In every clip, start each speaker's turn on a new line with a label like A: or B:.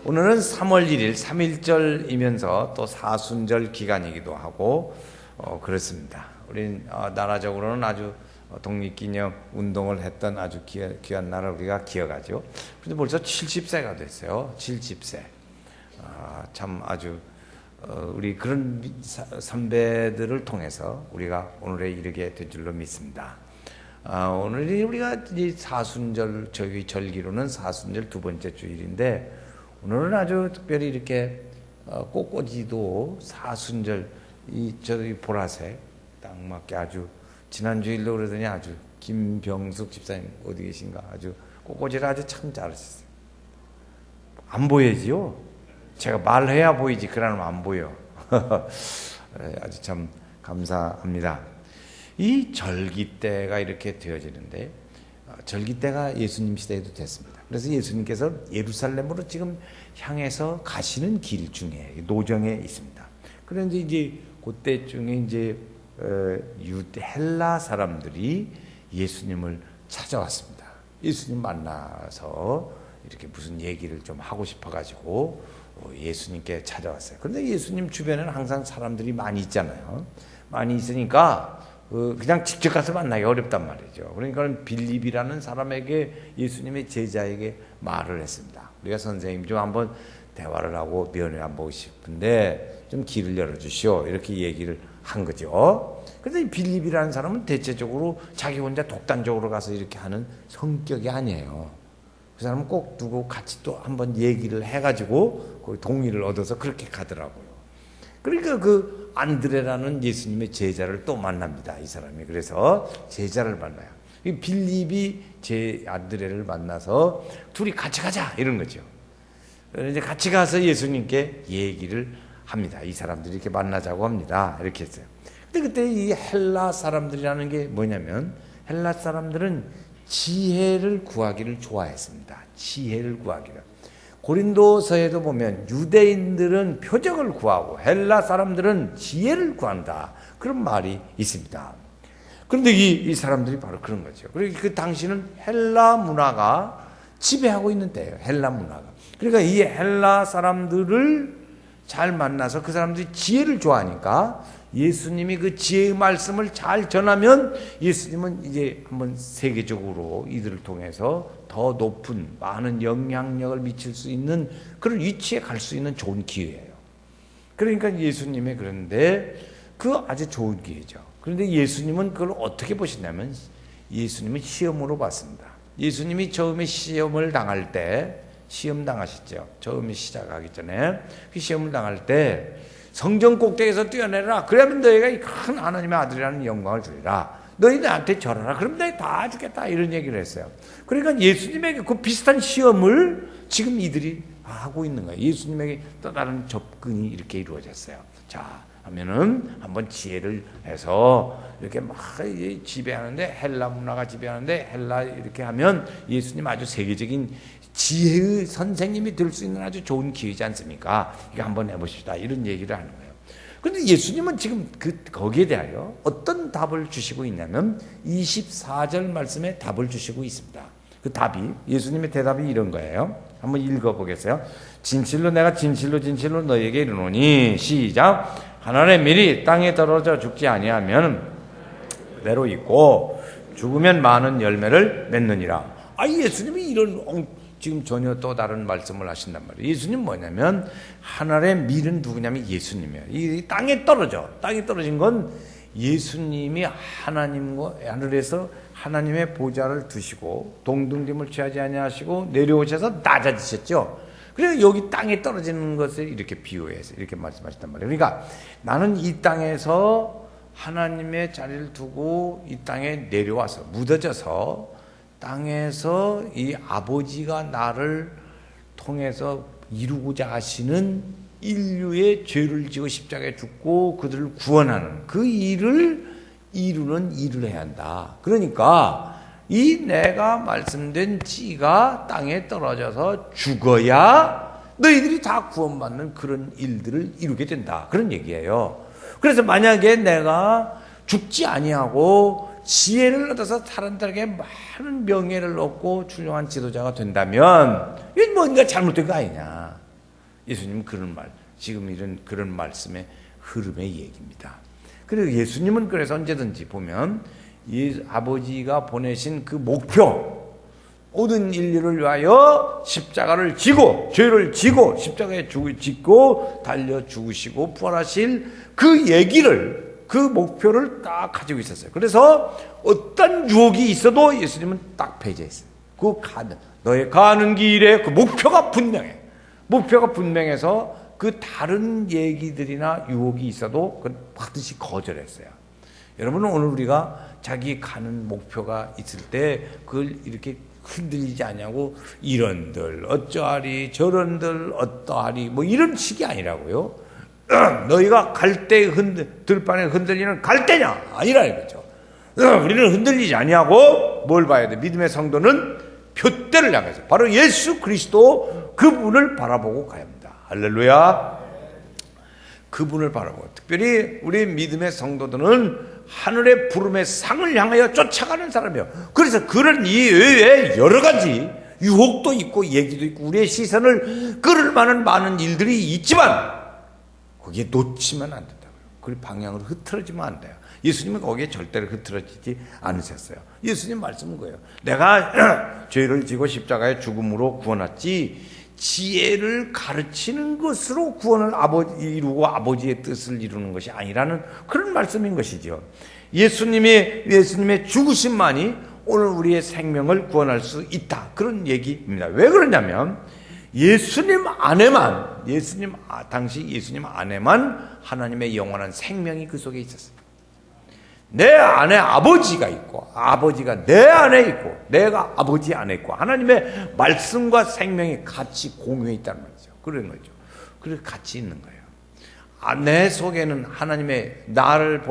A: 오늘은 3월 1일 3.1절이면서 또 사순절 기간이기도 하고 그렇습니다. 우리 나라적으로는 아주 독립기념 운동을 했던 아주 귀한 날을 우리가 기억하죠. 그런데 벌써 70세가 됐어요. 70세. 참 아주 우리 그런 선배들을 통해서 우리가 오늘에 이르게 될 줄로 믿습니다. 오늘이 우리가 이 사순절, 저희 절기로는 사순절 두 번째 주일인데, 오늘은 아주 특별히 이렇게 꽃꽂이도 사순절, 저희 보라색 딱 맞게 아주 지난주일로 그러더니 아주 김병숙 집사님 어디 계신가? 아주 꽃꽂이를 아주 참 잘하셨어요. 안 보이지요? 제가 말해야 보이지, 그러면 안 보여. 아주 참 감사합니다. 이 절기 때가 이렇게 되어지는데, 절기 때가 예수님 시대에도 됐습니다. 그래서 예수님께서 예루살렘으로 지금 향해서 가시는 길 중에 노정에 있습니다. 그런데 이제 그때 중에 이제 헬라 사람들이 예수님을 찾아왔습니다. 예수님 만나서 이렇게 무슨 얘기를 좀 하고 싶어가지고 예수님께 찾아왔어요. 그런데 예수님 주변에는 항상 사람들이 많이 있잖아요. 많이 있으니까 그냥 직접 가서 만나기 어렵단 말이죠. 그러니까 빌립이라는 사람에게, 예수님의 제자에게 말을 했습니다. 우리가 선생님 좀 한번 대화를 하고 면회 한번 보고 싶은데 좀 길을 열어주시오, 이렇게 얘기를 한 거죠. 그런데 이 빌립이라는 사람은 대체적으로 자기 혼자 독단적으로 가서 이렇게 하는 성격이 아니에요. 그 사람은 꼭 누구 같이 또 한번 얘기를 해가지고 그 동의를 얻어서 그렇게 가더라고요. 그러니까 그 안드레라는 예수님의 제자를 또 만납니다, 이 사람이. 그래서 제자를 만나요. 빌립이 안드레를 만나서 둘이 같이 가자, 이런 거죠. 이제 같이 가서 예수님께 얘기를 합니다. 이 사람들이 이렇게 만나자고 합니다, 이렇게 했어요. 근데 그때 이 헬라 사람들이라는 게 뭐냐면, 헬라 사람들은 지혜를 구하기를 좋아했습니다. 지혜를 구하기를. 고린도서에도 보면 유대인들은 표적을 구하고 헬라 사람들은 지혜를 구한다, 그런 말이 있습니다. 그런데 이 사람들이 바로 그런 거죠. 그리고 그 당시는 헬라 문화가 지배하고 있는 때예요. 헬라 문화가. 그러니까 이 헬라 사람들을 잘 만나서 그 사람들이 지혜를 좋아하니까 예수님이 그 지혜의 말씀을 잘 전하면 예수님은 이제 한번 세계적으로 이들을 통해서 더 높은 많은 영향력을 미칠 수 있는 그런 위치에 갈 수 있는 좋은 기회예요. 그러니까 예수님의, 그런데 그 아주 좋은 기회죠. 그런데 예수님은 그걸 어떻게 보시냐면, 예수님은 시험으로 봤습니다. 예수님이 처음에 시험을 당할 때, 시험 당하셨죠. 처음에 시작하기 전에 그 시험을 당할 때 성전 꼭대기에서 뛰어내라. 그러면 너희가 이 큰 하나님의 아들이라는 영광을 주리라. 너희 나한테 절하라. 그럼 너희 다 주겠다. 이런 얘기를 했어요. 그러니까 예수님에게 그 비슷한 시험을 지금 이들이 하고 있는 거예요. 예수님에게 또 다른 접근이 이렇게 이루어졌어요. 자, 하면은 한번 지혜를 해서 이렇게 막 지배하는데, 헬라 문화가 지배하는데, 헬라 이렇게 하면 예수님 아주 세계적인 지혜의 선생님이 될 수 있는 아주 좋은 기회지 않습니까? 이거 한번 해보시다, 이런 얘기를 하는 거예요. 그런데 예수님은 지금 거기에 대하여 어떤 답을 주시고 있냐면 24절 말씀에 답을 주시고 있습니다. 그 답이, 예수님의 대답이 이런 거예요. 한번 읽어보겠어요. 진실로 내가 진실로 너희에게 이르노니, 시작. 하늘의 밀이 땅에 떨어져 죽지 아니하면 그대로 있고 죽으면 많은 열매를 맺느니라. 예수님이 이런 지금 전혀 또 다른 말씀을 하신단 말이에요. 예수님 뭐냐면, 하늘의 밀은 누구냐면 예수님이에요. 이 땅에 떨어진 건 예수님이 하나님과 하늘에서 하나님의 보좌를 두시고 동등됨을 취하지 아니하시고 내려오셔서 낮아지셨죠. 그래서 여기 땅에 떨어지는 것을 이렇게 비유해서 이렇게 말씀하셨단 말이에요. 그러니까 나는 이 땅에서 하나님의 자리를 두고 이 땅에 내려와서 묻어져서 땅에서 이 아버지가 나를 통해서 이루고자 하시는 인류의 죄를 지고 십자가에 죽고 그들을 구원하는 그 일을 이루는 일을 해야 한다. 그러니까 이 내가 말씀된 씨가 땅에 떨어져서 죽어야 너희들이 다 구원받는 그런 일들을 이루게 된다, 그런 얘기예요. 그래서 만약에 내가 죽지 아니하고 지혜를 얻어서 사람들에게 많은 명예를 얻고 훌륭한 지도자가 된다면 이건 뭔가 잘못된 거 아니냐. 예수님은 지금 이런 그런 말씀의 흐름의 얘기입니다. 그리고 예수님은 그래서 언제든지 보면 아버지가 보내신 그 목표, 모든 인류를 위하여 십자가를 지고 죄를 지고 십자가에 짓고 달려 죽으시고 부활하실 그 얘기를, 그 목표를 딱 가지고 있었어요. 그래서 어떤 유혹이 있어도 예수님은 딱 배제했어요. 너의 가는 길에 그 목표가 분명해. 목표가 분명해서 그 다른 얘기들이나 유혹이 있어도 그걸 반드시 거절했어요. 여러분은 오늘 우리가 자기 가는 목표가 있을 때 그걸 이렇게 흔들리지 않냐고, 이런들 어쩌하리 저런들 어떠하리 뭐 이런 식이 아니라고요. 너희가 갈대 들판에 흔들리는 갈대냐? 아니라 이거죠. 우리는 흔들리지 아니하고 뭘 봐야 돼? 믿음의 성도는 표대를 향해서 바로 예수 그리스도 그분을 바라보고 가야 합니다. 할렐루야. 그분을 바라보고, 특별히 우리 믿음의 성도들은 하늘의 부름의 상을 향하여 쫓아가는 사람이에요. 그래서 그런 이외에 여러 가지 유혹도 있고 얘기도 있고 우리의 시선을 끌을 만한 많은 일들이 있지만 거기에 놓치면 안 된다고요. 그 방향으로 흐트러지면 안 돼요. 예수님은 거기에 절대로 흐트러지지 않으셨어요. 예수님 말씀은 거예요. 내가 죄를 지고 십자가의 죽음으로 구원했지 지혜를 가르치는 것으로 구원을 이루고 아버지의 뜻을 이루는 것이 아니라는 그런 말씀인 것이죠. 예수님의 죽으심만이 오늘 우리의 생명을 구원할 수 있다, 그런 얘기입니다. 왜 그러냐면 당시 예수님 안에만 하나님의 영원한 생명이 그 속에 있었어요. 내 안에 아버지가 있고 아버지가 내 안에 있고 내가 아버지 안에 있고 하나님의 말씀과 생명이 같이 공유해 있다는 말이죠. 그런 거죠. 그래서 같이 있는 거예요. 내 속에는 하나님의 나를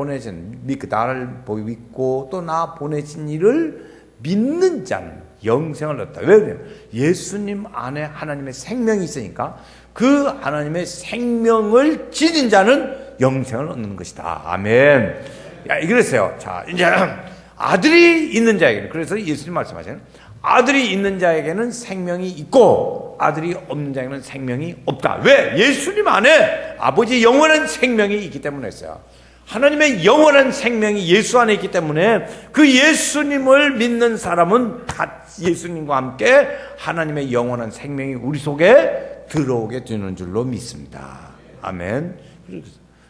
A: 믿고 또 나 보내신 이를 믿는 자는 영생을 얻다. 왜 그래요? 예수님 안에 하나님의 생명이 있으니까 그 하나님의 생명을 지닌 자는 영생을 얻는 것이다. 아멘. 그랬어요. 자, 이제 아들이 있는 자에게는, 그래서 예수님 말씀하시는 아들이 있는 자에게는 생명이 있고 아들이 없는 자에게는 생명이 없다. 왜? 예수님 안에 아버지의 영원한 생명이 있기 때문에 했어요. 하나님의 영원한 생명이 예수 안에 있기 때문에 그 예수님을 믿는 사람은 같이 예수님과 함께 하나님의 영원한 생명이 우리 속에 들어오게 되는 줄로 믿습니다. 아멘.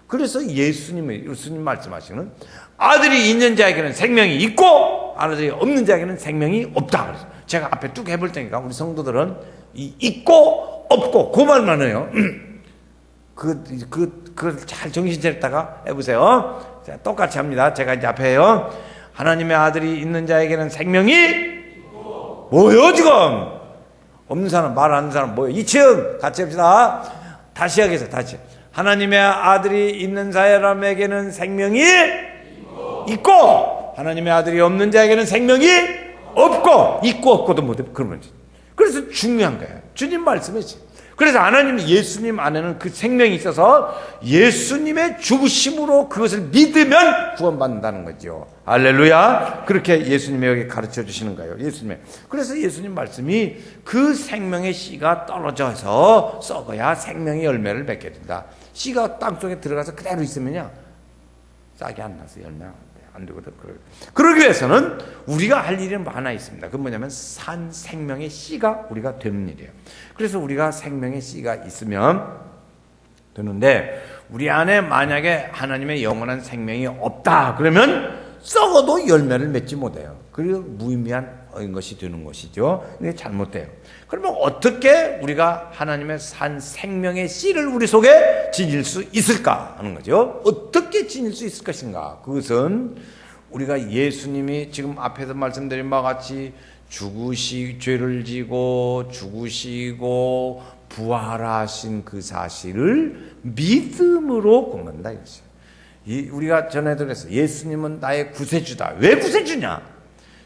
A: 그래서 예수님 말씀하시는 아들이 있는 자에게는 생명이 있고 아들이 없는 자에게는 생명이 없다. 그래서 제가 앞에 쭉 해볼 테니까 우리 성도들은 이 있고 없고 그 말만 해요. 그걸 잘 정신 차렸다가 해보세요. 자, 똑같이 합니다. 제가 이제 앞에 해요. 하나님의 아들이 있는 자에게는 생명이 뭐요 지금? 없는 사람, 말 안 하는 사람 뭐요? 2층 같이 합시다. 다시 하겠습니다. 다시. 하나님의 아들이 있는 사람에게는 생명이 있고 하나님의 아들이 없는 자에게는 생명이 없고 있고 없고도 못해. 그런 거지. 그래서 중요한 거예요. 주님 말씀이지. 그래서 예수님 안에는 그 생명이 있어서 예수님의 죽으심으로 그것을 믿으면 구원받는다는 거죠. 할렐루야. 그렇게 예수님이 여기 가르쳐 주시는 거예요. 그래서 예수님 말씀이 그 생명의 씨가 떨어져서 썩어야 생명의 열매를 맺게 된다. 씨가 땅속에 들어가서 그대로 있으면요 싹이 안 나서 열매 안 되거든. 그러기 위해서는 우리가 할 일은 하나 있습니다. 그건 뭐냐면 산 생명의 씨가 우리가 되는 일이에요. 그래서 우리가 생명의 씨가 있으면 되는데 우리 안에 만약에 하나님의 영원한 생명이 없다 그러면 썩어도 열매를 맺지 못해요. 그리고 무의미한 것이 되는 것이죠. 이게 잘못돼요. 그러면 어떻게 우리가 하나님의 산 생명의 씨를 우리 속에 지닐 수 있을까 하는 거죠. 어떻게 지닐 수 있을 것인가? 그것은 우리가 예수님이 지금 앞에서 말씀드린 바와 같이 죄를 지고 죽으시고 부활하신 그 사실을 믿음으로 공감한다 이것이에요. 우리가 전에도 그랬어요. 예수님은 나의 구세주다. 왜 구세주냐?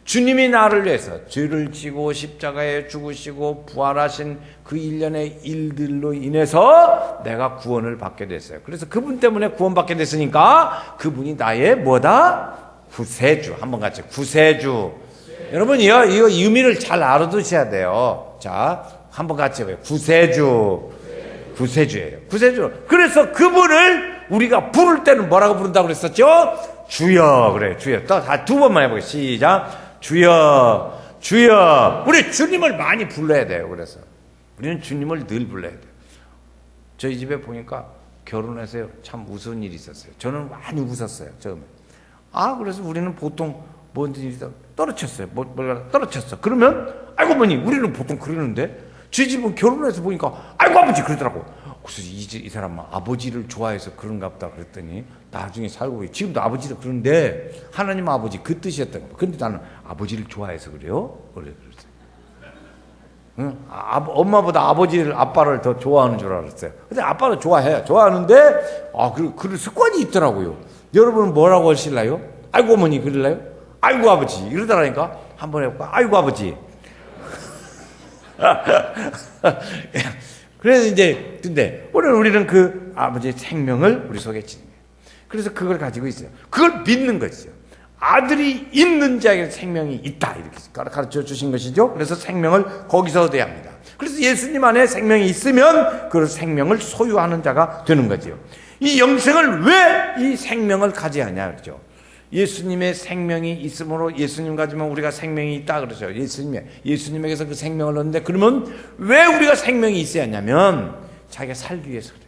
A: 주님이 나를 위해서 죄를 지고 십자가에 죽으시고 부활하신 그 일련의 일들로 인해서 내가 구원을 받게 됐어요. 그래서 그분 때문에 구원받게 됐으니까 그분이 나의 뭐다? 구세주. 한번 같이 구세주. 여러분 이거 의미를 잘 알아두셔야 돼요. 자, 한번 같이 해봐요. 구세주. 구세주예요. 구세주. 그래서 그분을 우리가 부를 때는 뭐라고 부른다고 그랬었죠? 주여. 그래, 주여. 또 다 두 번만 해보겠습니다. 시작. 주여, 주여. 우리 주님을 많이 불러야 돼요. 그래서 우리는 주님을 늘 불러야 돼요. 저희 집에 보니까 결혼해서요, 참 무서운 일이 있었어요. 저는 많이 웃었어요, 처음에. 그래서 우리는 보통 뭔 일이 떨어졌어요. 뭐가 떨어졌어. 그러면, 아이고, 어머니, 우리는 보통 그러는데, 저희 집은 결혼해서 보니까, 아이고, 아버지, 그러더라고. 그래서 이 사람은 아버지를 좋아해서 그런가 보다 그랬더니, 나중에 살고 보니, 지금도 아버지를 그런데, 하나님 아버지 그 뜻이었던 거예요. 근데 나는 아버지를 좋아해서 그래요? 그랬어요. 응? 엄마보다 아빠를 더 좋아하는 줄 알았어요. 근데 아빠를 좋아하는데, 그런 습관이 있더라고요. 여러분은 뭐라고 하실래요? 아이고, 어머니, 그럴래요? 아이고, 아버지. 이러더라니까. 한번 해볼까? 아이고, 아버지. 그래서 이제, 근데, 오늘 우리는 그 아버지의 생명을 우리 속에 지닌 거예요. 그래서 그걸 가지고 있어요. 그걸 믿는 것이죠. 아들이 있는 자에게 생명이 있다. 이렇게 가르쳐 주신 것이죠. 그래서 생명을 거기서 얻어야 합니다. 그래서 예수님 안에 생명이 있으면 그 생명을 소유하는 자가 되는 거죠. 이 영생을 왜 이 생명을 가져야 하냐 그러죠. 예수님의 생명이 있으므로 예수님 가지면 우리가 생명이 있다 그러죠. 예수님에게서 그 생명을 얻는데 그러면 왜 우리가 생명이 있어야 하냐면 자기가 살기 위해서 그래요.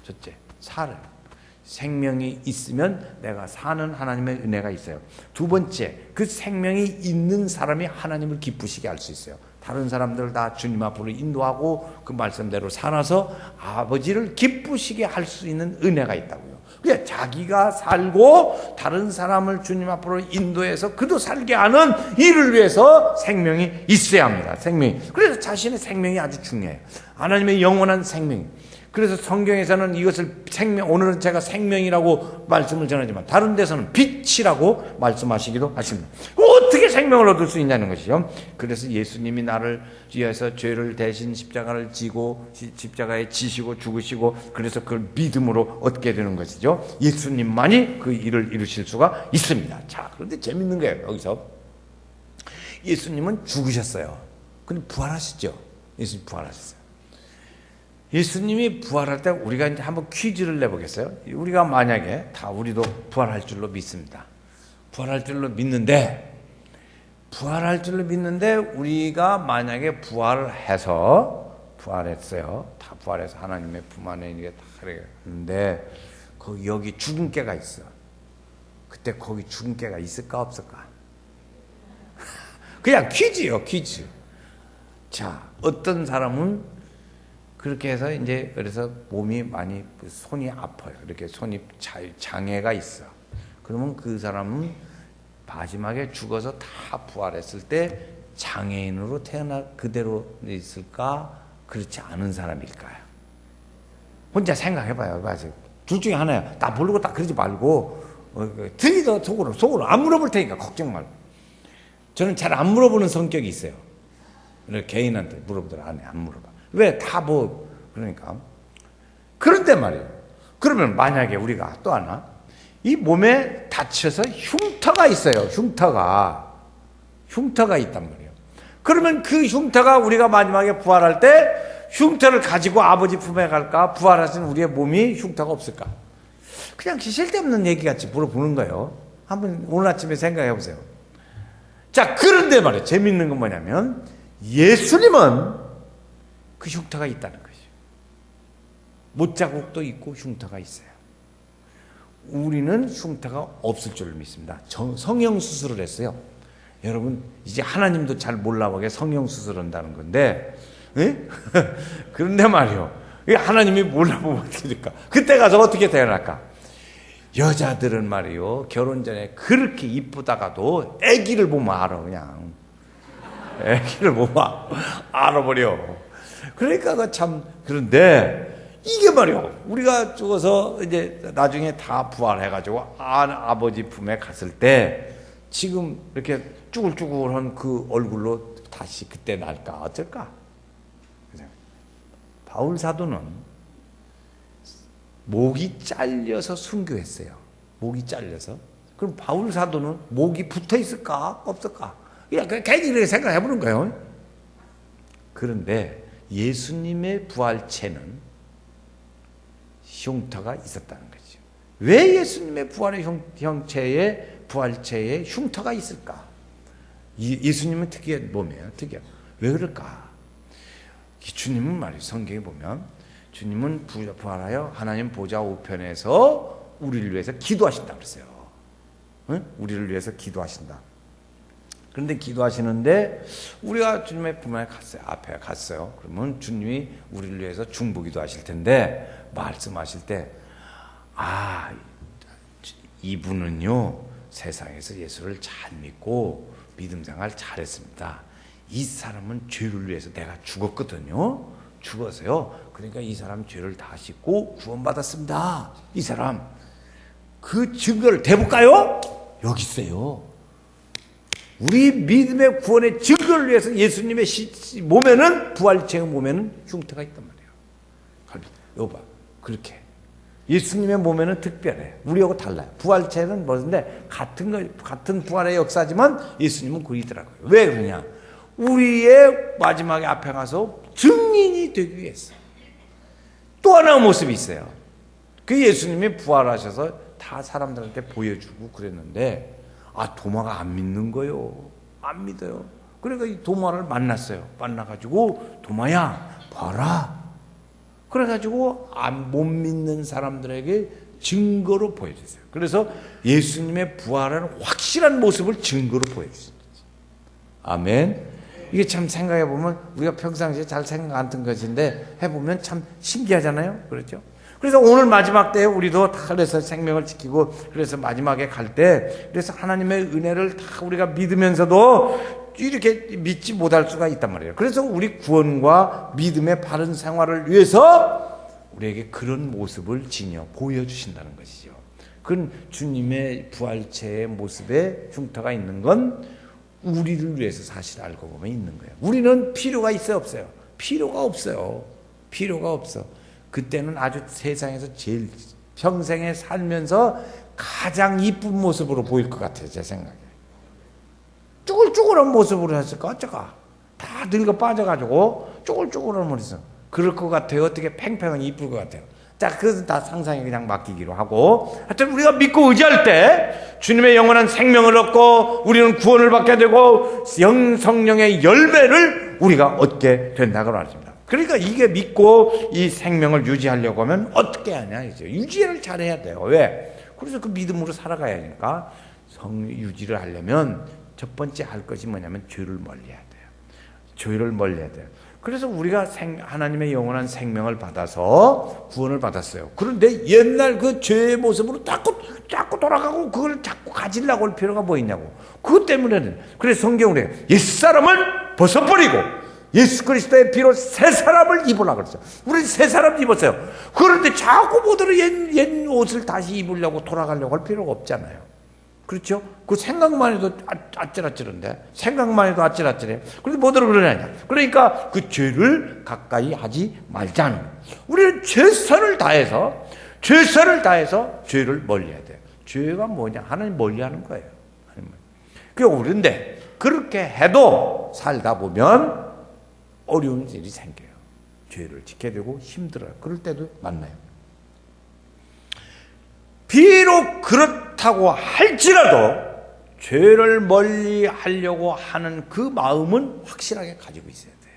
A: 첫째, 살아요. 생명이 있으면 내가 사는 하나님의 은혜가 있어요. 두 번째, 그 생명이 있는 사람이 하나님을 기쁘시게 할 수 있어요. 다른 사람들 다 주님 앞으로 인도하고 그 말씀대로 살아서 아버지를 기쁘시게 할 수 있는 은혜가 있다고요. 그러니까 자기가 살고 다른 사람을 주님 앞으로 인도해서 그도 살게 하는 일을 위해서 생명이 있어야 합니다. 생명이. 그래서 자신의 생명이 아주 중요해요. 하나님의 영원한 생명. 그래서 성경에서는 이것을 오늘은 제가 생명이라고 말씀을 전하지만 다른 데서는 빛이라고 말씀하시기도 하십니다. 어떻게 생명을 얻을 수 있냐는 것이죠. 그래서 예수님이 나를 위해서 죄를 대신 십자가를 지고 십자가에 지시고 죽으시고 그래서 그걸 믿음으로 얻게 되는 것이죠. 예수님만이 그 일을 이루실 수가 있습니다. 자, 그런데 재밌는 거예요. 여기서 예수님은 죽으셨어요. 근데 부활하시죠. 예수님 부활하셨어요. 예수님이 부활할 때 우리가 이제 한번 퀴즈를 내보겠어요. 우리가 만약에 우리도 부활할 줄로 믿습니다. 부활할 줄로 믿는데 우리가 만약에 부활했어요. 다 부활해서 하나님의 품 안에 이게 다 그랬는데 여기 죽은 깨가 있어. 그때 거기 죽은 깨가 있을까 없을까? 그냥 퀴즈요, 퀴즈. 자, 어떤 사람은 그렇게 해서 이제 그래서 몸이 많이 손이 아파요. 이렇게 손이 장애가 있어. 그러면 그 사람은 마지막에 죽어서 다 부활했을 때 장애인으로 그대로 있을까? 그렇지 않은 사람일까요? 혼자 생각해봐요. 둘 중에 하나야. 나 모르고 딱 그러지 말고 들리더 속으로 안 물어볼 테니까 걱정 말고. 저는 잘 안 물어보는 성격이 있어요. 개인한테 물어보더라. 안 물어봐. 왜? 그러니까. 그런데 말이에요. 그러면 만약에 우리가 또 하나, 이 몸에 다쳐서 흉터가 있어요. 흉터가 있단 말이에요. 그러면 그 흉터가 우리가 마지막에 부활할 때 흉터를 가지고 아버지 품에 갈까? 부활하신 우리의 몸이 흉터가 없을까? 그냥 쓸데없는 얘기같이 물어보는 거예요. 한번 오늘 아침에 생각해 보세요. 자, 그런데 말이에요. 재밌는 건 뭐냐면 예수님은 그 흉터가 있다는 거죠. 못자국도 있고 흉터가 있어요. 우리는 흉터가 없을 줄로 믿습니다. 성형수술을 했어요. 여러분 이제 하나님도 잘 몰라보게 성형수술을 한다는 건데 그런데 말이요. 하나님이 몰라보면 어떻게 될까? 그때 가서 어떻게 태어날까? 여자들은 말이요. 결혼 전에 그렇게 이쁘다가도 아기를 보면 알아. 그냥 아기를 보면 알아버려. 그러니까 참 그런데 이게 말이요. 우리가 죽어서 이제 나중에 다 부활해가지고 아버지 품에 갔을 때 지금 이렇게 쭈글쭈글한 그 얼굴로 다시 그때 날까 어쩔까? 바울 사도는 목이 잘려서 순교했어요. 목이 잘려서. 그럼 바울 사도는 목이 붙어 있을까 없을까? 그냥 괜히 이렇게 생각해 보는 거예요. 그런데 예수님의 부활체는 흉터가 있었다는 거죠. 왜 예수님의 부활의 형체에 부활체에 흉터가 있을까? 예수님은 특이한 몸이에요. 특이한. 왜 그럴까? 주님은 말이에요. 성경에 보면 주님은 부활하여 하나님 보좌 우편에서 우리를 위해서 기도하신다 그랬어요. 응? 우리를 위해서 기도하신다. 그런데 기도하시는데 우리가 주님의 품에 갔어요. 앞에 갔어요. 그러면 주님이 우리를 위해서 중보기도 하실 텐데 말씀하실 때 이분은요 세상에서 예수를 잘 믿고 믿음 생활 잘했습니다. 이 사람은 죄를 위해서 내가 죽었거든요. 죽어서요. 그러니까 이 사람 죄를 다 씻고 구원받았습니다. 이 사람 그 증거를 대볼까요? 여기 있어요. 우리 믿음의 구원의 증거를 위해서 예수님의 몸에는 부활체의 몸에는 흉터가 있단 말이에요. 이거 봐. 그렇게 예수님의 몸에는 특별해. 우리하고 달라요. 부활체는 뭐인데 같은 부활의 역사지만 예수님은 그리더라고요. 왜 그러냐? 우리의 마지막에 앞에 가서 증인이 되기 위해서. 또 하나의 모습이 있어요. 그 예수님이 부활하셔서 다 사람들한테 보여주고 그랬는데 도마가 안 믿는 거요. 안 믿어요. 그러니까 이 도마를 만났어요. 만나가지고 도마야 봐라. 그래가지고 못 믿는 사람들에게 증거로 보여주세요. 그래서 예수님의 부활하는 확실한 모습을 증거로 보여주세요. 아멘. 이게 참 생각해보면 우리가 평상시에 잘 생각 안 든 것인데 해보면 참 신기하잖아요. 그렇죠? 그래서 오늘 마지막 때에 우리도 다 그래서 생명을 지키고 그래서 마지막에 갈 때 그래서 하나님의 은혜를 다 우리가 믿으면서도 이렇게 믿지 못할 수가 있단 말이에요. 그래서 우리 구원과 믿음의 바른 생활을 위해서 우리에게 그런 모습을 지녀 보여주신다는 것이죠. 그건 주님의 부활체의 모습에 흉터가 있는 건 우리를 위해서 사실 알고 보면 있는 거예요. 우리는 필요가 있어요, 없어요? 필요가 없어요. 필요가 없어. 그때는 아주 세상에서 제일 평생에 살면서 가장 이쁜 모습으로 보일 것 같아요, 제 생각에. 쭈글쭈글한 모습으로 했을까, 어쩌까? 다 늙어 빠져가지고 쭈글쭈글한 모습. 그럴 것 같아요. 어떻게 팽팽한 이쁠 것 같아요. 자, 그것은 다 상상에 그냥 맡기기로 하고. 하여튼 우리가 믿고 의지할 때 주님의 영원한 생명을 얻고 우리는 구원을 받게 되고 성령의 열매를 우리가 얻게 된다고 말합니다. 그러니까 이게 믿고 이 생명을 유지하려고 하면 어떻게 하냐 이제 유지를 잘해야 돼요. 왜? 그래서 그 믿음으로 살아가야 하니까 유지를 하려면 첫 번째 할 것이 뭐냐면 죄를 멀리해야 돼요. 죄를 멀리해야 돼요. 그래서 우리가 하나님의 영원한 생명을 받아서 구원을 받았어요. 그런데 옛날 그 죄의 모습으로 자꾸 돌아가고 그걸 자꾸 가지려고 할 필요가 뭐 있냐고. 그것 때문에는 그래서 성경으로 옛사람을 벗어버리고 예수 그리스도의 피로 새 사람을 입으라고 그랬어요. 우리는 새 사람 입었어요. 그런데 자꾸 뭐더러 옛 옷을 다시 입으려고 돌아가려고 할 필요가 없잖아요. 그렇죠? 그 생각만 해도 아찔아찔한데 생각만 해도 아찔아찔해. 그런데 뭐더러 그러냐. 그러니까 그 죄를 가까이 하지 말자는 거예요. 우리는 최선을 다해서 죄를 멀리해야 돼요. 죄가 뭐냐? 하나님 멀리하는 거예요. 그런데 그렇게 해도 살다 보면 어려운 일이 생겨요. 죄를 지켜야 되고 힘들어요. 그럴 때도 만나요. 비록 그렇다고 할지라도 죄를 멀리 하려고 하는 그 마음은 확실하게 가지고 있어야 돼요.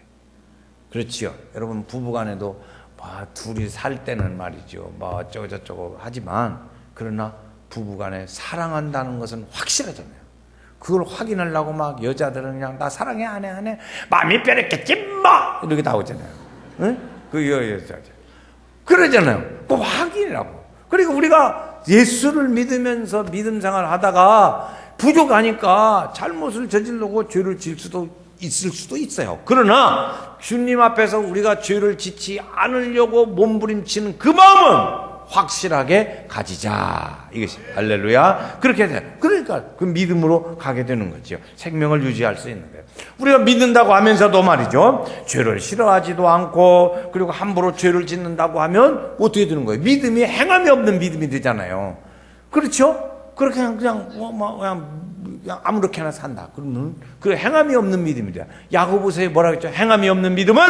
A: 그렇지요. 여러분 부부간에도 둘이 살 때는 말이죠. 어쩌고 저쩌고 하지만 그러나 부부간에 사랑한다는 것은 확실하잖아요. 그걸 확인하려고 막 여자들은 그냥 나 사랑해 안 해 마음이 변했겠지 뭐 이렇게 나오잖아요. 응? 그 여자 그러잖아요. 그 확인이라고. 그리고 우리가 예수를 믿으면서 믿음 생활을 하다가 부족하니까 잘못을 저지르고 죄를 질 수도 있을 수도 있어요. 그러나 주님 앞에서 우리가 죄를 짓지 않으려고 몸부림치는 그 마음은 확실하게 가지자. 이것이 할렐루야. 그렇게 돼요. 그러니까 그 믿음으로 가게 되는 거죠. 생명을 유지할 수 있는 거예요. 우리가 믿는다고 하면서도 말이죠. 죄를 싫어하지도 않고 그리고 함부로 죄를 짓는다고 하면 어떻게 되는 거예요? 믿음이 행함이 없는 믿음이 되잖아요. 그렇죠? 그렇게 그냥 아무렇게나 산다. 그러면 그 행함이 없는 믿음이 돼요. 야고보서에 뭐라 그랬죠? 행함이 없는 믿음은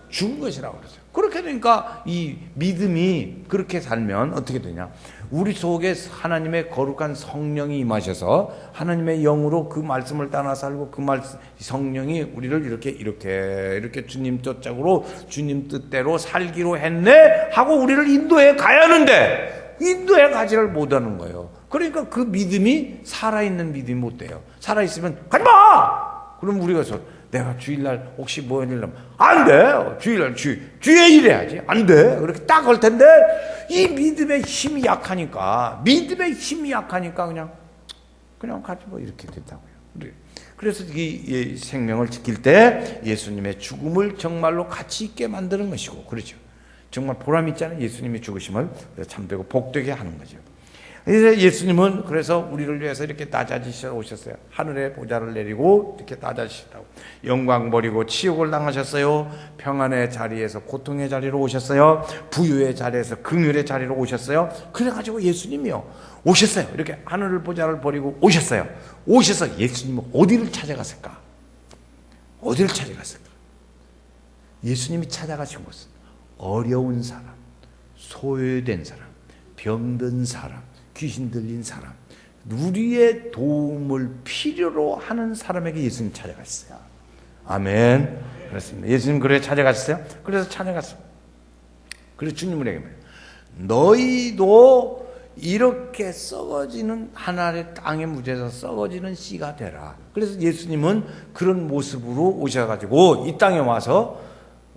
A: 죽은 것이라고 그러죠. 그렇게 되니까 이 믿음이 그렇게 살면 어떻게 되냐? 우리 속에 하나님의 거룩한 성령이 임하셔서 하나님의 영으로 그 말씀을 따라 살고 그 말씀 성령이 우리를 이렇게 주님 뜻짝으로 주님 뜻대로 살기로 했네 하고 우리를 인도해 가야 하는데 인도해 가지를 못하는 거예요. 그러니까 그 믿음이 살아있는 믿음이 못 돼요. 살아있으면 가지마! 그럼 우리가 내가 주일날 혹시 뭐 하려면 안 돼. 주일날 주의 일 해야지. 안 돼. 그렇게 딱 할 텐데 이 믿음의 힘이 약하니까 그냥 가지 뭐 이렇게 된다고요. 그래서 이 생명을 지킬 때 예수님의 죽음을 정말로 가치 있게 만드는 것이고 그렇죠. 정말 보람 있잖아요. 예수님이 죽으심을 참되고 복되게 하는 거죠. 예수님은 그래서 우리를 위해서 이렇게 낮아지셔 오셨어요. 하늘의 보좌를 내리고 이렇게 낮아지셨다고. 영광 버리고 치욕을 당하셨어요. 평안의 자리에서 고통의 자리로 오셨어요. 부유의 자리에서 긍휼의 자리로 오셨어요. 그래가지고 예수님이요 오셨어요. 이렇게 하늘의 보좌를 버리고 오셨어요. 오셔서 예수님은 어디를 찾아갔을까? 어디를 찾아갔을까? 예수님이 찾아가신 곳은 어려운 사람, 소외된 사람, 병든 사람, 귀신 들린 사람, 우리의 도움을 필요로 하는 사람에게 예수님 찾아갔어요. 아멘. 그렇습니다. 예수님 그래 찾아갔어요. 그래서 찾아갔어요. 그래서 주님을 얘기합니다. 너희도 이렇게 썩어지는 하늘의 땅에 묻혀서 썩어지는 씨가 되라. 그래서 예수님은 그런 모습으로 오셔가지고 이 땅에 와서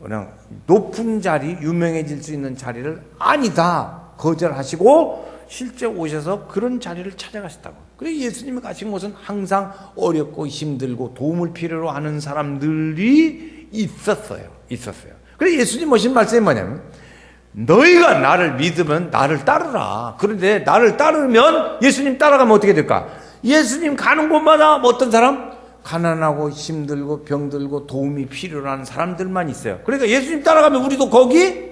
A: 그냥 높은 자리, 유명해질 수 있는 자리를 아니다 거절하시고 실제 오셔서 그런 자리를 찾아가셨다고. 그래서 예수님이 가신 곳은 항상 어렵고 힘들고 도움을 필요로 하는 사람들이 있었어요. 그래서 예수님 하신 말씀이 뭐냐면 너희가 나를 믿으면 나를 따르라. 그런데 나를 따르면 예수님 따라가면 어떻게 될까? 예수님 가는 곳마다 어떤 사람? 가난하고 힘들고 병들고 도움이 필요로 하는 사람들만 있어요. 그러니까 예수님 따라가면 우리도 거기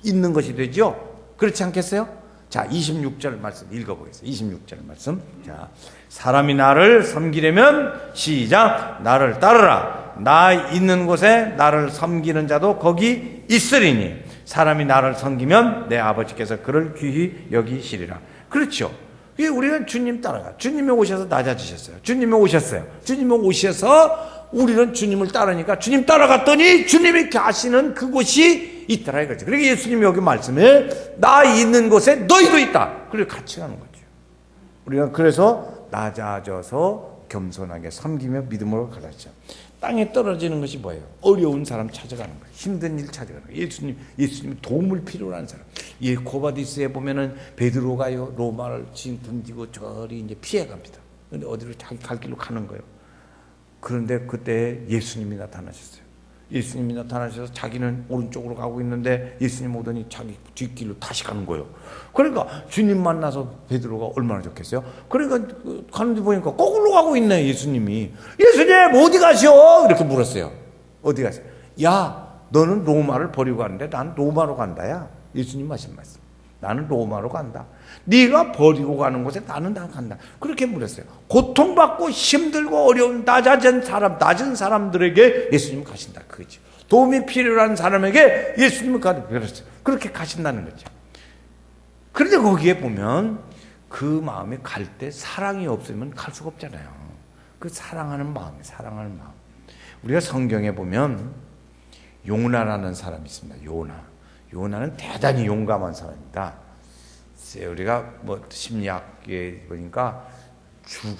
A: 있는 것이 되죠. 그렇지 않겠어요? 자, 26절 말씀 읽어보겠습니다. 26절 말씀. 자, 사람이 나를 섬기려면 시작. 나를 따르라. 나 있는 곳에 나를 섬기는 자도 거기 있으리니 사람이 나를 섬기면 내 아버지께서 그를 귀히 여기시리라. 그렇죠. 우리는 주님 따라가. 주님이 오셔서 낮아지셨어요. 주님이 오셔서 우리는 주님을 따르니까 주님 따라갔더니 주님이 가시는 그곳이 있더라 이거죠. 그러니까 예수님이 여기 말씀에 나 있는 곳에 너희도 있다. 그리고 같이 가는 거죠. 우리가 그래서 낮아져서 겸손하게 섬기며 믿음으로 가르쳐. 땅에 떨어지는 것이 뭐예요? 어려운 사람 찾아가는 거예요. 힘든 일 찾아가는 거예요. 예수님 도움을 필요로 하는 사람. 예, 고바디스에 보면은 베드로가요 로마를 등지고 저리 이제 피해 갑니다. 근데 어디로 자기 갈 길로 가는 거예요. 그런데 그때 예수님이 나타나셨어요. 예수님이 나타나셔서 자기는 오른쪽으로 가고 있는데 예수님 오더니 자기 뒷길로 다시 가는 거예요. 그러니까 주님 만나서 베드로가 얼마나 좋겠어요. 그러니까 가는데 보니까 거꾸로 가고 있네. 예수님 어디 가시오? 이렇게 물었어요. 어디 가세요? 야, 너는 로마를 버리고 가는데 난 로마로 간다야. 예수님 하신 말씀. 나는 로마로 간다. 네가 버리고 가는 곳에 나는 간다. 그렇게 물었어요. 고통받고 힘들고 어려운 낮은 사람들에게 예수님 가신다. 그거죠. 도움이 필요한 사람에게 예수님을 가르쳤어요. 그렇게 가신다는 거죠. 그런데 거기에 보면 그 마음이 갈 때 사랑이 없으면 갈 수가 없잖아요. 그 사랑하는 마음. 우리가 성경에 보면 요나라는 사람이 있습니다. 요나는 대단히 용감한 사람입니다. 우리가 심리학에 보니까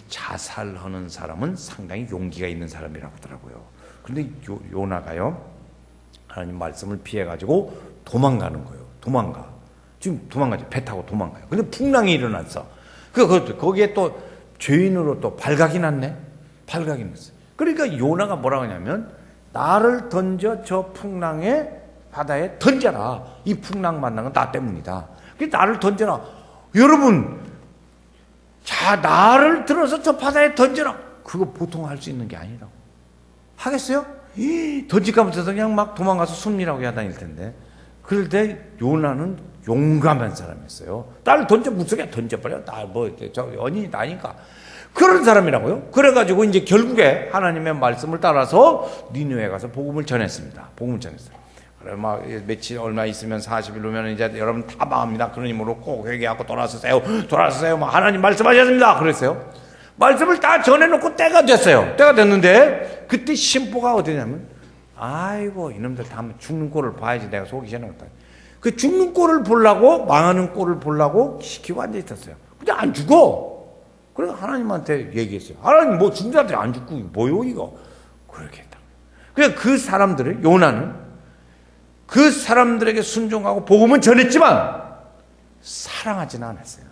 A: 자살하는 사람은 상당히 용기가 있는 사람이라고 하더라고요. 그런데 요나가요 하나님 말씀을 피해가지고 도망가는 거예요. 지금 도망가죠. 배 타고 도망가요. 근데 풍랑이 일어났어. 거기에 또 죄인으로 또 발각이 났어요. 그러니까 요나가 뭐라고 하냐면 나를 던져 저 풍랑에 바다에 던져라. 이 풍랑 만난 건 나 때문이다. 나를 던져라. 여러분, 자, 나를 들어서 저 바다에 던져라. 그거 보통 할 수 있는 게 아니라고. 하겠어요? 던질까 못해서 그냥 막 도망가서 숨이라고 해야 다닐 텐데. 그럴 때 요나는 용감한 사람이었어요. 나를 던져, 물속에 던져버려. 연인이 나니까. 그런 사람이라고요. 그래가지고 이제 결국에 하나님의 말씀을 따라서 니느웨에 가서 복음을 전했습니다. 그래 막 며칠 얼마 있으면 40일 후면 이제 여러분 다 망합니다. 그러니므로 꼭 회개하고 돌아서세요. 막 하나님 말씀하셨습니다. 그랬어요. 말씀을 다 전해놓고 때가 됐어요. 때가 됐는데 그때 심보가 어디냐면 아이고 이놈들 다 죽는 꼴을 봐야지 내가 속이 시원하겠다. 그 죽는 꼴을 보려고 망하는 꼴을 보려고 시키고 앉아 있었어요. 근데 안 죽어. 그래서 하나님한테 얘기했어요. 하나님 뭐 죽는 자들이 안 죽고 뭐요 이거. 그렇게 했다. 그래서 그 사람들을 요나는 그 사람들에게 순종하고 복음은 전했지만 사랑하지는 않았어요.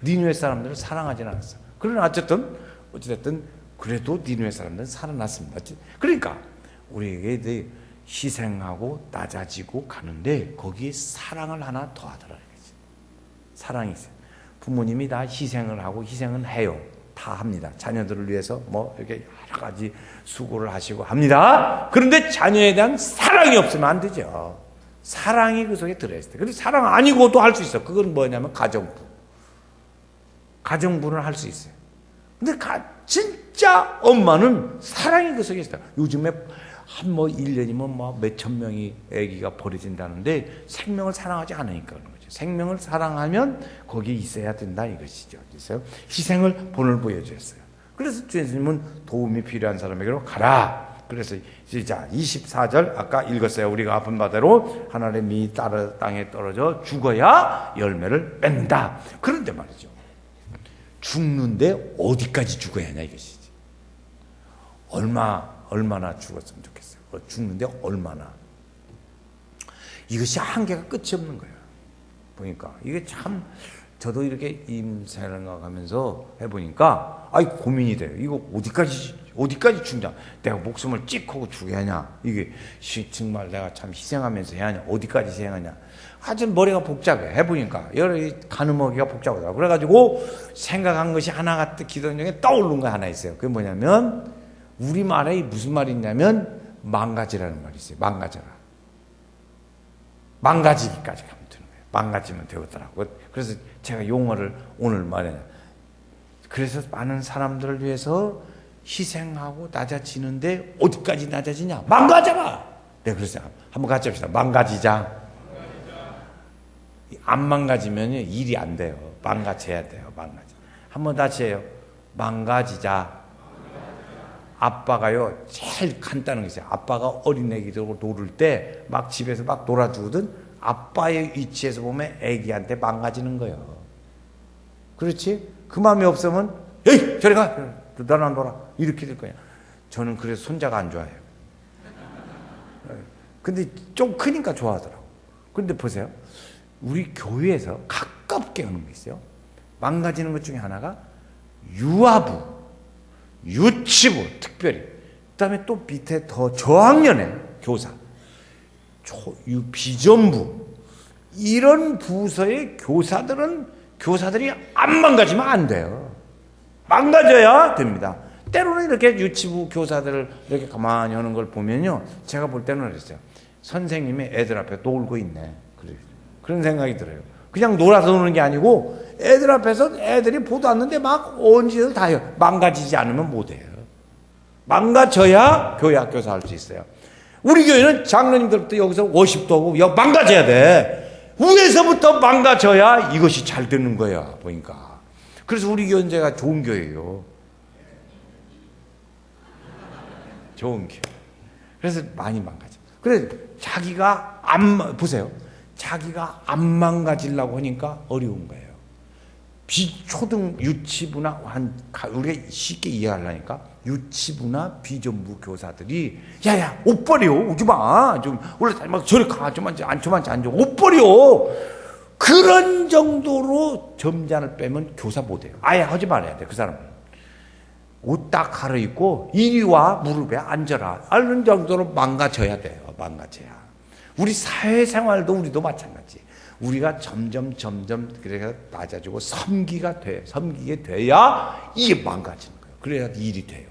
A: 니느웨 사람들을 사랑하지는 않았어요. 그러나 어쨌든 그래도 니느웨 사람들은 살아났습니다. 그러니까 우리에게 희생하고 낮아지고 가는데 거기에 사랑을 하나 더 하더라. 사랑이 있어요. 부모님이 다 희생을 하고 희생은 해요. 다 합니다. 자녀들을 위해서 뭐 이렇게 여러 가지 수고를 하시고 합니다. 그런데 자녀에 대한 사랑이 없으면 안 되죠. 사랑이 그 속에 들어있을 때. 근데 사랑 아니고도 할 수 있어. 그건 뭐냐면 가정부. 가정부는 할 수 있어요. 근데 진짜 엄마는 사랑이 그 속에 있어요. 요즘에 한 뭐 1년이면 뭐 몇천 명이 아기가 버려진다는데 생명을 사랑하지 않으니까 그런 거죠. 생명을 사랑하면 거기에 있어야 된다 이것이죠. 그래서 희생을 본을 보여주셨어요. 그래서 주 예수님은 도움이 필요한 사람에게로 가라. 그래서 자 24절 아까 읽었어요. 우리가 아픈 바대로 하늘의 미 따라 땅에 떨어져 죽어야 열매를 맺는다. 그런데 말이죠. 죽는데 어디까지 죽어야 하냐 이것이지. 얼마나 죽었으면 좋겠어요. 죽는데 얼마나. 이것이 한계가 끝이 없는 거예요. 보니까 이게 참 저도 이렇게 임생각하면서 해보니까 고민이 돼요. 이거 어디까지 죽냐? 내가 목숨을 찍고 죽여야 하냐? 이게 정말 내가 참 희생하면서 해야 하냐? 어디까지 희생하냐? 하여튼 머리가 복잡해. 해보니까 여러 가늠하기가 복잡하더라고. 그래가지고 생각한 것이 하나가 기도 중에 떠오른 거 하나 있어요. 그게 뭐냐면 우리말에 무슨 말이 있냐면 망가지라는 말이 있어요. 망가져라. 망가지기까지 가면 되는 거예요. 망가지면 되더라고요. 그래서 제가 용어를 오늘 말해요. 그래서 많은 사람들을 위해서 희생하고 낮아지는데 어디까지 낮아지냐? 망가져라! 네, 그래서 한번 같이 합시다. 망가지자. 안 망가지면 일이 안 돼요. 망가져야 돼요. 한번 다시 해요. 망가지자. 아빠가요 제일 간단한 게 있어요. 아빠가 어린애기들하고 놀을 때 막 집에서 막 놀아주거든. 아빠의 위치에서 보면 애기한테 망가지는 거예요. 그렇지? 그 마음이 없으면 에이 저리 가 너는 놀아 이렇게 될 거야. 저는 그래서 손자가 안 좋아해요. 근데 좀 크니까 좋아하더라고. 그런데 보세요. 우리 교회에서 가깝게 하는 게 있어요. 망가지는 것 중에 하나가 유아부, 유치부 특별히, 그 다음에 또 밑에 더 저학년에 교사, 비전부, 이런 부서의 교사들이 안 망가지면 안 돼요. 망가져야 됩니다. 때로는 이렇게 유치부 교사들을 이렇게 가만히 하는 걸 보면요, 제가 볼 때는 그랬어요. 선생님이 애들 앞에 놀고 있네. 그런 생각이 들어요. 그냥 놀아서 노는 게 아니고 애들 앞에서 애들이 보도 않는데 막 온 짓을 다 해요. 망가지지 않으면 못해요. 망가져야 교회 학교에서 할 수 있어요. 우리 교회는 장로님들부터 여기서 워십도 하고 망가져야 돼. 위에서부터 망가져야 이것이 잘 되는 거야. 보니까. 그래서 우리 교회가 좋은 교회예요. 좋은 교회. 그래서 많이 망가져. 그래서 자기가 보세요. 자기가 안 망가지려고 하니까 어려운 거예요. 초등 유치부나 우리가 쉽게 이해하려니까 유치부나 비전부 교사들이 야야 옷 버려 오지 마 좀 원래 막 저리 가 좀만 앉아 옷 버려 그런 정도로 점잔을 빼면 교사 못해요. 아예 하지 말아야 돼. 그 사람은 옷 딱 갈아입고 이리 와 무릎에 앉아라 하는 정도로 망가져야 돼요. 망가져야. 우리 사회생활도 우리도 마찬가지. 우리가 점점 그래서 낮아지고 섬기게 돼야 이게 망가지는 거예요. 그래야 일이 돼요.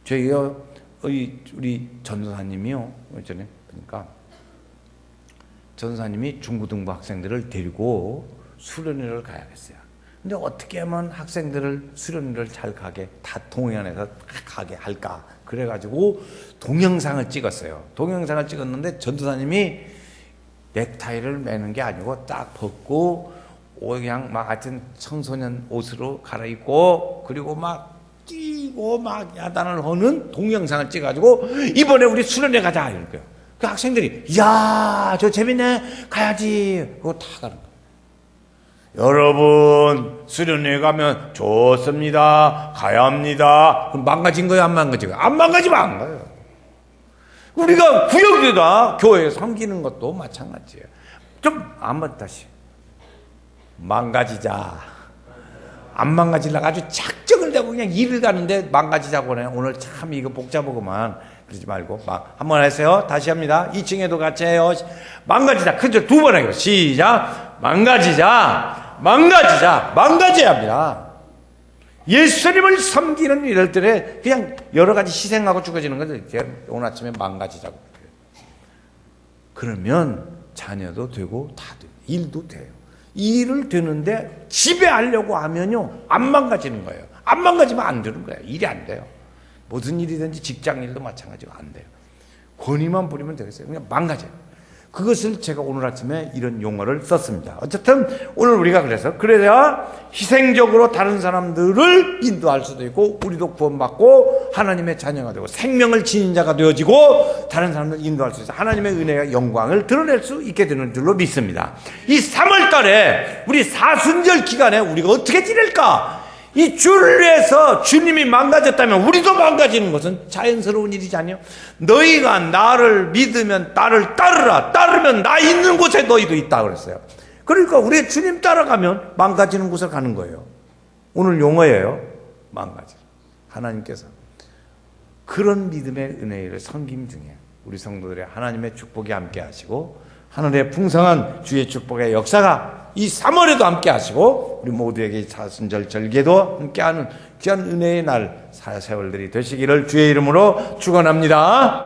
A: 저희가 우리 전도사님이요. 전에 보니까 전도사님이 중고등부 학생들을 데리고 수련회를 가야겠어요. 근데 어떻게 하면 학생들을 수련회를 잘 가게 다 동행해서 가게 할까? 그래가지고 동영상을 찍었어요. 동영상을 찍었는데 전도사님이 넥타이를 매는 게 아니고 딱 벗고 그냥 막 하여튼 청소년 옷으로 갈아입고 그리고 막 뛰고 막 야단을 하는 동영상을 찍어가지고 이번에 우리 수련회 가자 이럴 거예요. 그 학생들이 야, 저 재밌네 가야지 그거 다 가는 거예요. 여러분 수련회 가면 좋습니다. 가야 합니다. 그럼 망가진 거예요? 안 망가진 거예요? 안 망가지면 안 가요. 우리가 구역대다 교회에 섬기는 것도 마찬가지예요. 좀 한번 다시 망가지자. 안 망가지려고 아주 작정을 내고 그냥 일을 가는데 망가지자고 해요. 오늘 참 이거 복잡하고만 그러지 말고 막 한번 하세요. 다시 합니다. 2층에도 같이 해요. 망가지자. 그죠? 두 번 해요. 시작. 망가지자. 망가지자. 망가져야 합니다. 예수님을 섬기는 이럴 때 그냥 여러 가지 희생하고 죽어지는 거죠. 오늘 아침에 망가지자고. 그러면 자녀도 되고 다 돼요. 일도 돼요. 일을 되는데 지배하려고 하면요 안 망가지는 거예요. 안 망가지면 안 되는 거예요. 일이 안 돼요. 무슨 일이든지 직장 일도 마찬가지로 안 돼요. 권위만 부리면 되겠어요. 그냥 망가져요. 그것을 제가 오늘 아침에 이런 용어를 썼습니다. 어쨌든 오늘 우리가 그래서 희생적으로 다른 사람들을 인도할 수도 있고 우리도 구원받고 하나님의 자녀가 되고 생명을 지닌 자가 되어지고 다른 사람들 인도할 수 있어 하나님의 은혜와 영광을 드러낼 수 있게 되는 줄로 믿습니다. 이 3월 달에 우리 사순절 기간에 우리가 어떻게 지낼까? 이 주를 위해서 주님이 망가졌다면 우리도 망가지는 것은 자연스러운 일이지 않요? 너희가 나를 믿으면 나를 따르라. 따르면 나 있는 곳에 너희도 있다 그랬어요. 그러니까 우리 주님 따라가면 망가지는 곳에 가는 거예요. 오늘 용어예요. 망가져. 하나님께서 그런 믿음의 은혜를 섬김 중에 우리 성도들의 하나님의 축복이 함께 하시고 하늘의 풍성한 주의 축복의 역사가 이 3월에도 함께 하시고 우리 모두에게 사순절 절개도 함께하는 귀한 은혜의 날 세월들이 되시기를 주의 이름으로 축원합니다.